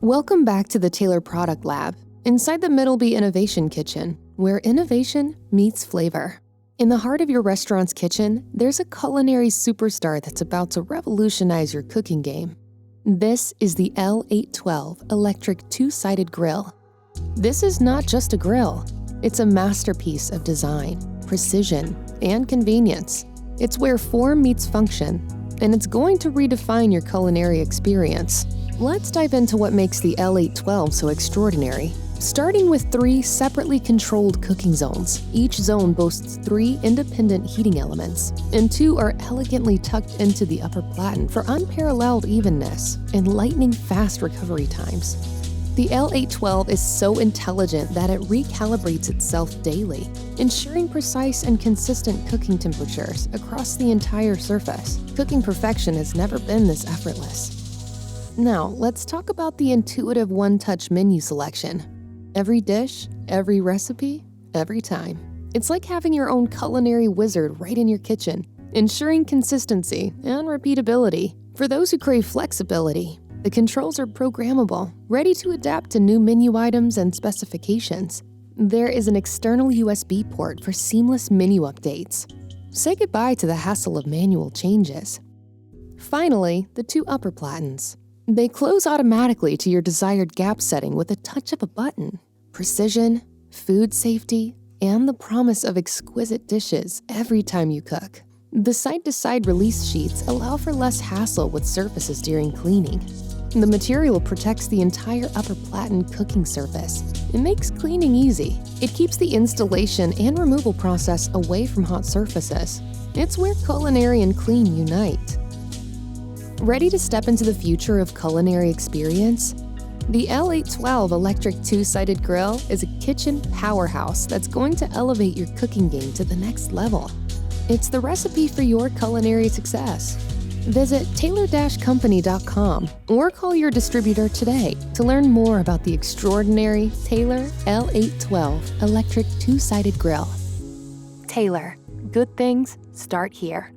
Welcome back to the Taylor Product Lab, inside the Middleby Innovation Kitchen, where innovation meets flavor. In the heart of your restaurant's kitchen, there's a culinary superstar that's about to revolutionize your cooking game. This is the L812 electric two-sided grill. This is not just a grill. It's a masterpiece of design, precision, and convenience. It's where form meets function, and it's going to redefine your culinary experience. Let's dive into what makes the L812 so extraordinary. Starting with 3 separately controlled cooking zones. Each zone boasts 3 independent heating elements, and 2 are elegantly tucked into the upper platen for unparalleled evenness and lightning fast recovery times. The L812 is so intelligent that it recalibrates itself daily, ensuring precise and consistent cooking temperatures across the entire surface. Cooking perfection has never been this effortless. Now, let's talk about the intuitive one-touch menu selection. Every dish, every recipe, every time. It's like having your own culinary wizard right in your kitchen, ensuring consistency and repeatability. For those who crave flexibility, the controls are programmable, ready to adapt to new menu items and specifications. There is an external USB port for seamless menu updates. Say goodbye to the hassle of manual changes. Finally, the 2 upper platens. They close automatically to your desired gap setting with a touch of a button. Precision, food safety, and the promise of exquisite dishes every time you cook. The side-to-side release sheets allow for less hassle with surfaces during cleaning. The material protects the entire upper platen cooking surface. It makes cleaning easy. It keeps the installation and removal process away from hot surfaces. It's where culinary and clean unite. Ready to step into the future of culinary experience? The L812 electric two-sided grill is a kitchen powerhouse that's going to elevate your cooking game to the next level. It's the recipe for your culinary success. Visit taylor-company.com or call your distributor today to learn more about the extraordinary Taylor L812 electric two-sided grill. Taylor, good things start here.